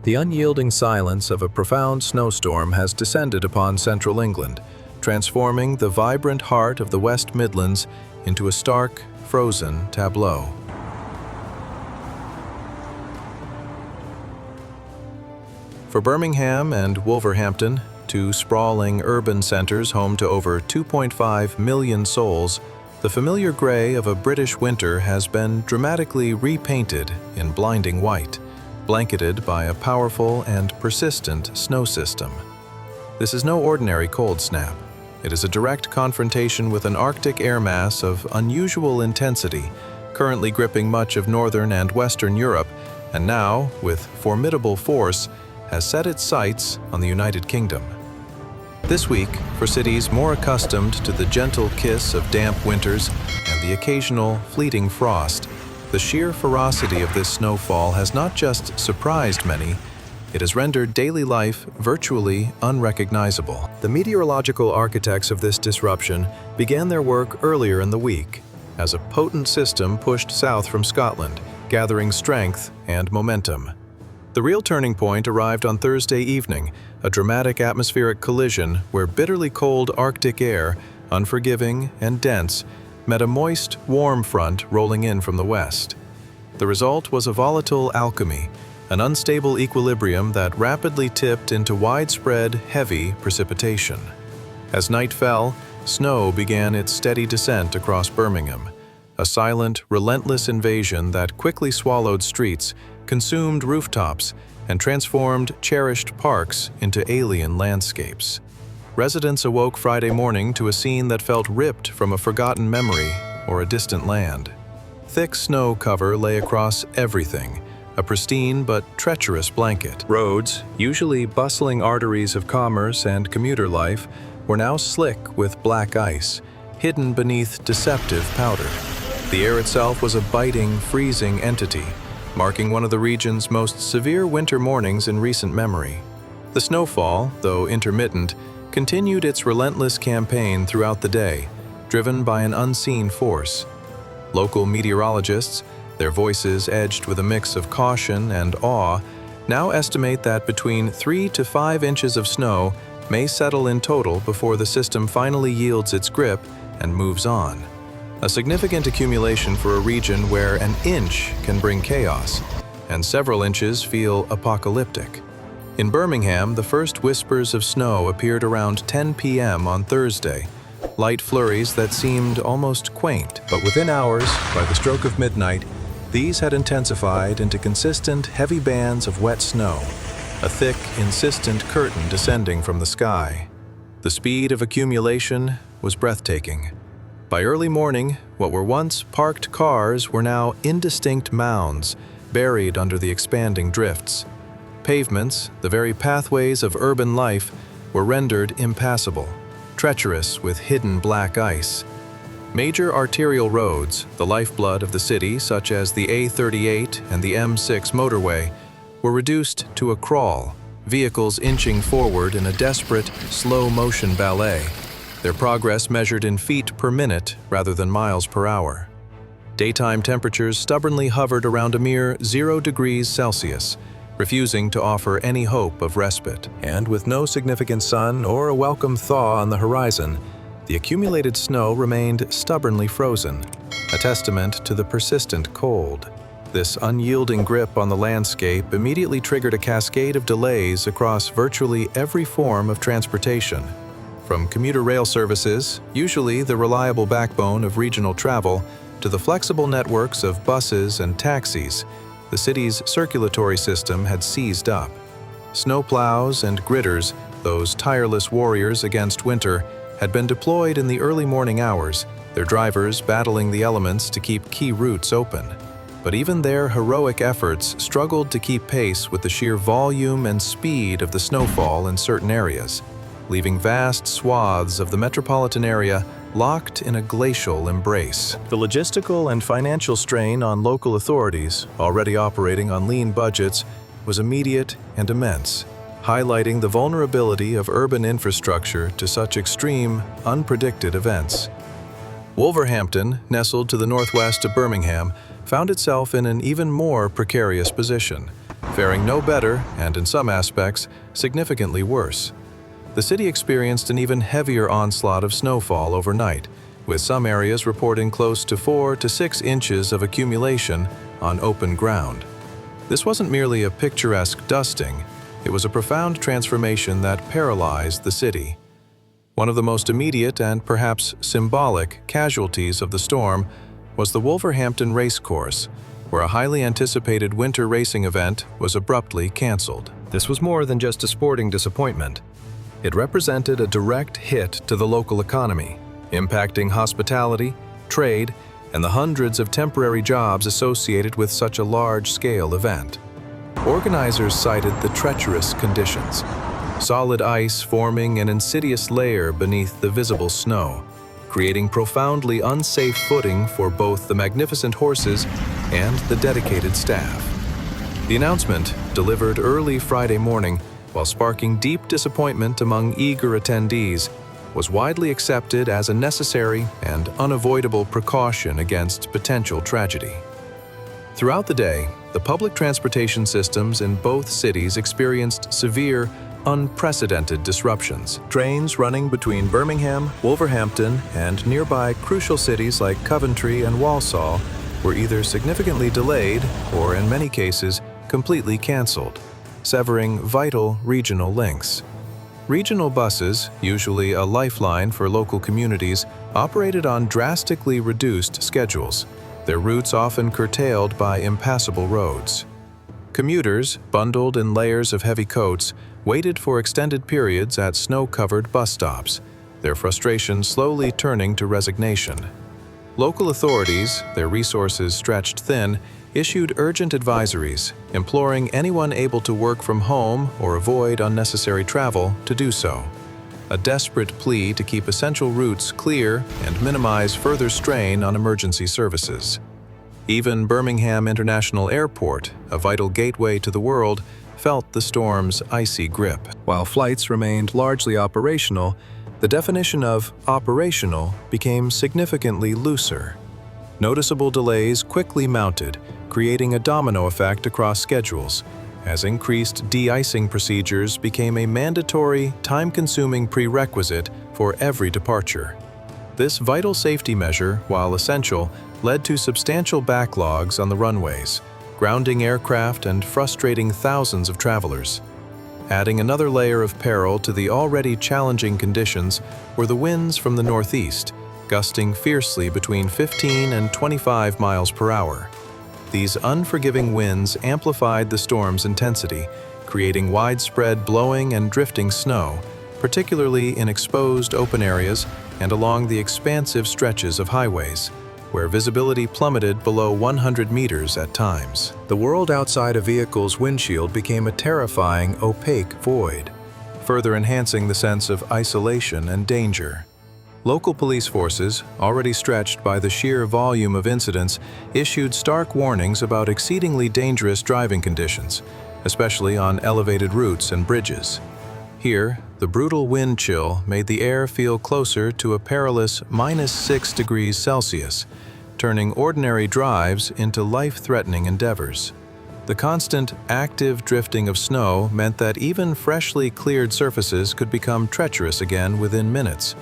The unyielding silence of a profound snowstorm has descended upon central England, transforming the vibrant heart of the West Midlands into a stark, frozen tableau. For Birmingham and Wolverhampton, two sprawling urban centers home to over 2.5 million souls, the familiar grey of a British winter has been dramatically repainted in blinding white, blanketed by a powerful and persistent snow system. This is no ordinary cold snap. It is a direct confrontation with an Arctic air mass of unusual intensity, currently gripping much of northern and western Europe, and now, with formidable force, has set its sights on the United Kingdom. This week, for cities more accustomed to the gentle kiss of damp winters and the occasional fleeting frost, the sheer ferocity of this snowfall has not just surprised many, it has rendered daily life virtually unrecognizable. The meteorological architects of this disruption began their work earlier in the week, as a potent system pushed south from Scotland, gathering strength and momentum. The real turning point arrived on Thursday evening, a dramatic atmospheric collision where bitterly cold Arctic air, unforgiving and dense, met a moist, warm front rolling in from the west. The result was a volatile alchemy, an unstable equilibrium that rapidly tipped into widespread, heavy precipitation. As night fell, snow began its steady descent across Birmingham, a silent, relentless invasion that quickly swallowed streets, consumed rooftops, and transformed cherished parks into alien landscapes. Residents awoke Friday morning to a scene that felt ripped from a forgotten memory or a distant land. Thick snow cover lay across everything, a pristine but treacherous blanket. Roads, usually bustling arteries of commerce and commuter life, were now slick with black ice, hidden beneath deceptive powder. The air itself was a biting, freezing entity, marking one of the region's most severe winter mornings in recent memory. The snowfall, though intermittent, continued its relentless campaign throughout the day, driven by an unseen force. Local meteorologists, their voices edged with a mix of caution and awe, now estimate that between 3 to 5 inches of snow may settle in total before the system finally yields its grip and moves on. A significant accumulation for a region where an inch can bring chaos, and several inches feel apocalyptic. In Birmingham, the first whispers of snow appeared around 10 p.m. on Thursday, light flurries that seemed almost quaint, but within hours, by the stroke of midnight, these had intensified into consistent, heavy bands of wet snow, a thick, insistent curtain descending from the sky. The speed of accumulation was breathtaking. By early morning, what were once parked cars were now indistinct mounds, buried under the expanding drifts. Pavements, the very pathways of urban life, were rendered impassable, treacherous with hidden black ice. Major arterial roads, the lifeblood of the city, such as the A38 and the M6 motorway, were reduced to a crawl, vehicles inching forward in a desperate, slow-motion ballet, their progress measured in feet per minute rather than miles per hour. Daytime temperatures stubbornly hovered around a mere 0 degrees Celsius, refusing to offer any hope of respite. And with no significant sun or a welcome thaw on the horizon, the accumulated snow remained stubbornly frozen, a testament to the persistent cold. This unyielding grip on the landscape immediately triggered a cascade of delays across virtually every form of transportation. From commuter rail services, usually the reliable backbone of regional travel, to the flexible networks of buses and taxis, the city's circulatory system had seized up. Snowplows and gritters, those tireless warriors against winter, had been deployed in the early morning hours, their drivers battling the elements to keep key routes open. But even their heroic efforts struggled to keep pace with the sheer volume and speed of the snowfall in certain areas, leaving vast swaths of the metropolitan area locked in a glacial embrace. The logistical and financial strain on local authorities, already operating on lean budgets, was immediate and immense, highlighting the vulnerability of urban infrastructure to such extreme, unpredicted events. Wolverhampton, nestled to the northwest of Birmingham, found itself in an even more precarious position. faring no better and, in some aspects, significantly worse. The city experienced an even heavier onslaught of snowfall overnight, with some areas reporting close to 4 to 6 inches of accumulation on open ground. This wasn't merely a picturesque dusting, it was a profound transformation that paralyzed the city. One of the most immediate and perhaps symbolic casualties of the storm was the Wolverhampton Racecourse, where a highly anticipated winter racing event was abruptly canceled. This was more than just a sporting disappointment. It represented a direct hit to the local economy, impacting hospitality, trade, and the hundreds of temporary jobs associated with such a large-scale event. Organizers cited the treacherous conditions, solid ice forming an insidious layer beneath the visible snow, creating profoundly unsafe footing for both the magnificent horses and the dedicated staff. The announcement, delivered early Friday morning, while sparking deep disappointment among eager attendees, was widely accepted as a necessary and unavoidable precaution against potential tragedy. Throughout the day, the public transportation systems in both cities experienced severe, unprecedented disruptions. Trains running between Birmingham, Wolverhampton, and nearby crucial cities like Coventry and Walsall were either significantly delayed or, in many cases, completely cancelled, severing vital regional links. Regional buses, usually a lifeline for local communities, operated on drastically reduced schedules, their routes often curtailed by impassable roads. Commuters, bundled in layers of heavy coats, waited for extended periods at snow-covered bus stops, their frustration slowly turning to resignation. Local authorities, their resources stretched thin, issued urgent advisories, imploring anyone able to work from home or avoid unnecessary travel to do so. A desperate plea to keep essential routes clear and minimize further strain on emergency services. Even Birmingham International Airport, a vital gateway to the world, felt the storm's icy grip. While flights remained largely operational, the definition of operational became significantly looser. Noticeable delays quickly mounted, creating a domino effect across schedules, as increased de-icing procedures became a mandatory, time-consuming prerequisite for every departure. This vital safety measure, while essential, led to substantial backlogs on the runways, grounding aircraft and frustrating thousands of travelers. Adding another layer of peril to the already challenging conditions were the winds from the northeast, gusting fiercely between 15 and 25 miles per hour. These unforgiving winds amplified the storm's intensity, creating widespread blowing and drifting snow, particularly in exposed open areas and along the expansive stretches of highways, where visibility plummeted below 100 meters at times. The world outside a vehicle's windshield became a terrifying, opaque void, further enhancing the sense of isolation and danger. Local police forces, already stretched by the sheer volume of incidents, issued stark warnings about exceedingly dangerous driving conditions, especially on elevated routes and bridges. Here, the brutal wind chill made the air feel closer to a perilous -6 degrees Celsius, turning ordinary drives into life-threatening endeavors. The constant, active drifting of snow meant that even freshly cleared surfaces could become treacherous again within minutes,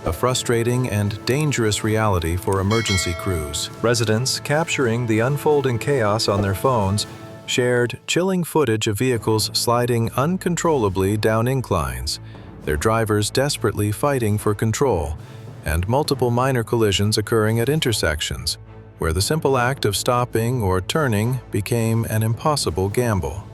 a frustrating and dangerous reality for emergency crews. Residents, capturing the unfolding chaos on their phones, shared chilling footage of vehicles sliding uncontrollably down inclines, their drivers desperately fighting for control, and multiple minor collisions occurring at intersections, where the simple act of stopping or turning became an impossible gamble.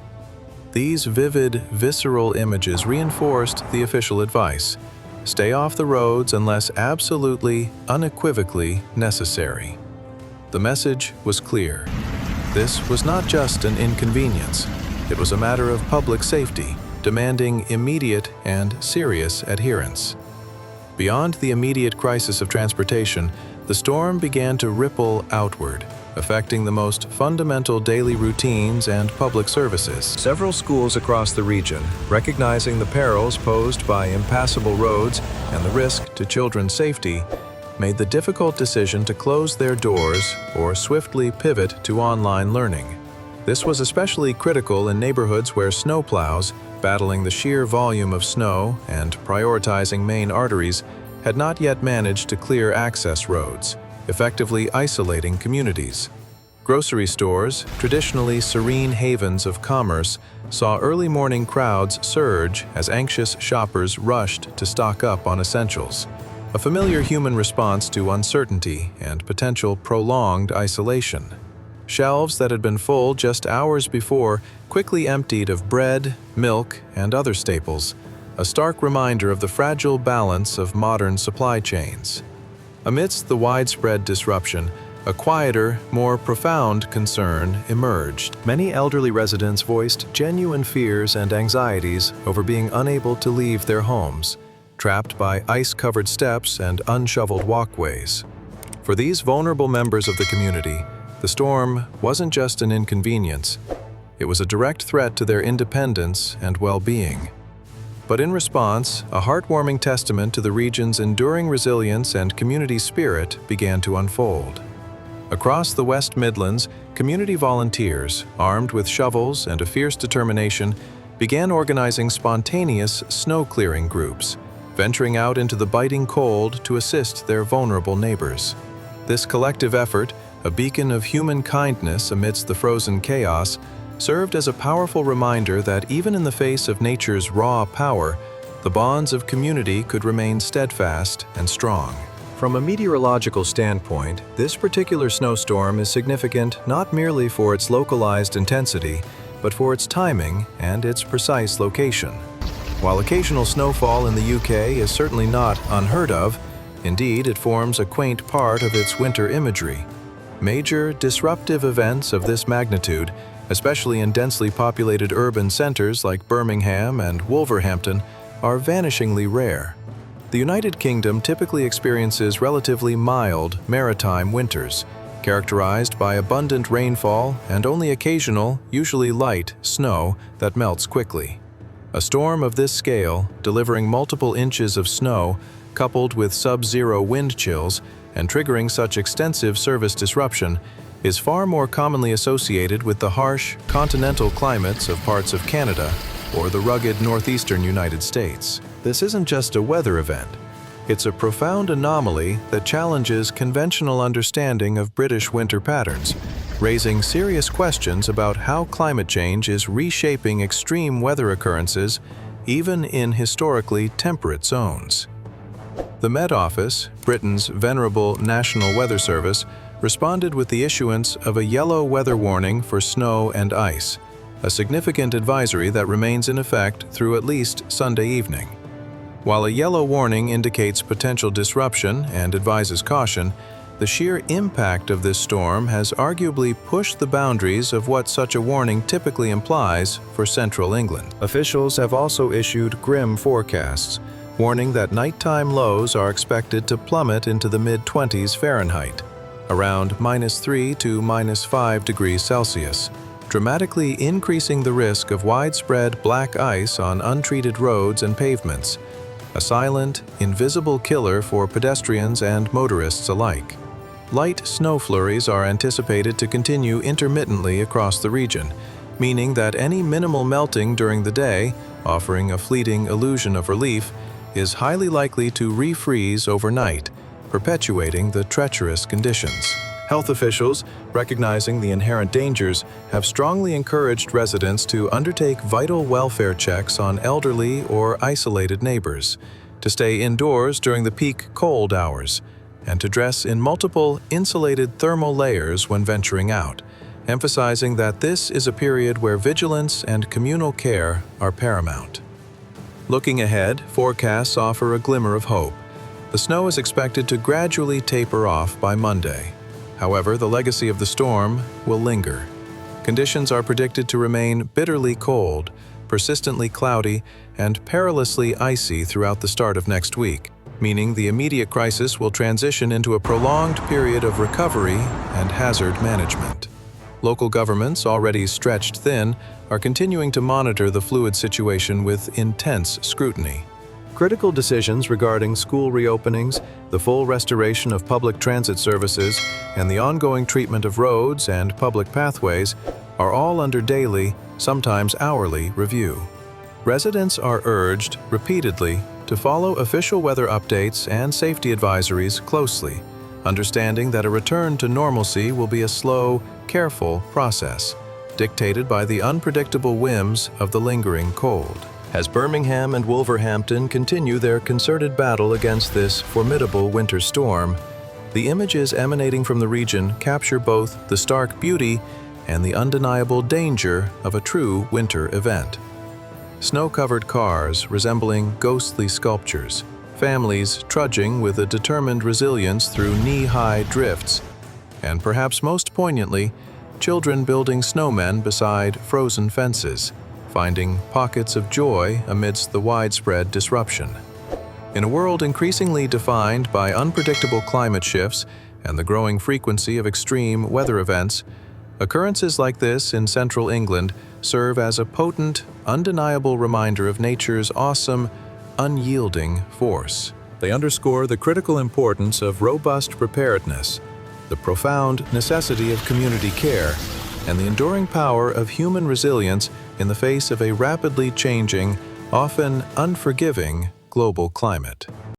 These vivid, visceral images reinforced the official advice: stay off the roads unless absolutely, unequivocally necessary. The message was clear. This was not just an inconvenience. It was a matter of public safety, demanding immediate and serious adherence. Beyond the immediate crisis of transportation, the storm began to ripple outward, affecting the most fundamental daily routines and public services. Several schools across the region, recognizing the perils posed by impassable roads and the risk to children's safety, made the difficult decision to close their doors or swiftly pivot to online learning. This was especially critical in neighborhoods where snowplows, battling the sheer volume of snow and prioritizing main arteries, had not yet managed to clear access roads, effectively isolating communities. Grocery stores, traditionally serene havens of commerce, saw early morning crowds surge as anxious shoppers rushed to stock up on essentials, a familiar human response to uncertainty and potential prolonged isolation. Shelves that had been full just hours before quickly emptied of bread, milk, and other staples, a stark reminder of the fragile balance of modern supply chains. Amidst the widespread disruption, a quieter, more profound concern emerged. Many elderly residents voiced genuine fears and anxieties over being unable to leave their homes, trapped by ice-covered steps and unshoveled walkways. For these vulnerable members of the community, the storm wasn't just an inconvenience. It was a direct threat to their independence and well-being. But in response, a heartwarming testament to the region's enduring resilience and community spirit began to unfold. Across the West Midlands, community volunteers, armed with shovels and a fierce determination, began organizing spontaneous snow-clearing groups, venturing out into the biting cold to assist their vulnerable neighbors. This collective effort, a beacon of human kindness amidst the frozen chaos, served as a powerful reminder that even in the face of nature's raw power, the bonds of community could remain steadfast and strong. From a meteorological standpoint, this particular snowstorm is significant not merely for its localized intensity, but for its timing and its precise location. While occasional snowfall in the UK is certainly not unheard of, indeed it forms a quaint part of its winter imagery. Major disruptive events of this magnitude, especially in densely populated urban centers like Birmingham and Wolverhampton, are vanishingly rare. The United Kingdom typically experiences relatively mild maritime winters, characterized by abundant rainfall and only occasional, usually light, snow that melts quickly. A storm of this scale, delivering multiple inches of snow, coupled with sub-zero wind chills, and triggering such extensive service disruption, is far more commonly associated with the harsh, continental climates of parts of Canada or the rugged northeastern United States. This isn't just a weather event. It's a profound anomaly that challenges conventional understanding of British winter patterns, raising serious questions about how climate change is reshaping extreme weather occurrences, even in historically temperate zones. The Met Office, Britain's venerable National Weather Service, responded with the issuance of a yellow weather warning for snow and ice, a significant advisory that remains in effect through at least Sunday evening. While a yellow warning indicates potential disruption and advises caution, the sheer impact of this storm has arguably pushed the boundaries of what such a warning typically implies for central England. Officials have also issued grim forecasts, warning that nighttime lows are expected to plummet into the mid-20s Fahrenheit, around -3 to -5 degrees Celsius, dramatically increasing the risk of widespread black ice on untreated roads and pavements, a silent, invisible killer for pedestrians and motorists alike. Light snow flurries are anticipated to continue intermittently across the region, meaning that any minimal melting during the day, offering a fleeting illusion of relief, is highly likely to refreeze overnight, perpetuating the treacherous conditions. Health officials, recognizing the inherent dangers, have strongly encouraged residents to undertake vital welfare checks on elderly or isolated neighbors, to stay indoors during the peak cold hours, and to dress in multiple insulated thermal layers when venturing out, emphasizing that this is a period where vigilance and communal care are paramount. Looking ahead, forecasts offer a glimmer of hope. The snow is expected to gradually taper off by Monday. However, the legacy of the storm will linger. Conditions are predicted to remain bitterly cold, persistently cloudy, and perilously icy throughout the start of next week, meaning the immediate crisis will transition into a prolonged period of recovery and hazard management. Local governments, already stretched thin, are continuing to monitor the fluid situation with intense scrutiny. Critical decisions regarding school reopenings, the full restoration of public transit services, and the ongoing treatment of roads and public pathways are all under daily, sometimes hourly, review. Residents are urged repeatedly to follow official weather updates and safety advisories closely, understanding that a return to normalcy will be a slow, careful process, dictated by the unpredictable whims of the lingering cold. As Birmingham and Wolverhampton continue their concerted battle against this formidable winter storm, the images emanating from the region capture both the stark beauty and the undeniable danger of a true winter event. Snow-covered cars resembling ghostly sculptures, families trudging with a determined resilience through knee-high drifts, and perhaps most poignantly, children building snowmen beside frozen fences, finding pockets of joy amidst the widespread disruption. In a world increasingly defined by unpredictable climate shifts and the growing frequency of extreme weather events, occurrences like this in central England serve as a potent, undeniable reminder of nature's awesome, unyielding force. They underscore the critical importance of robust preparedness, the profound necessity of community care, and the enduring power of human resilience in the face of a rapidly changing, often unforgiving global climate.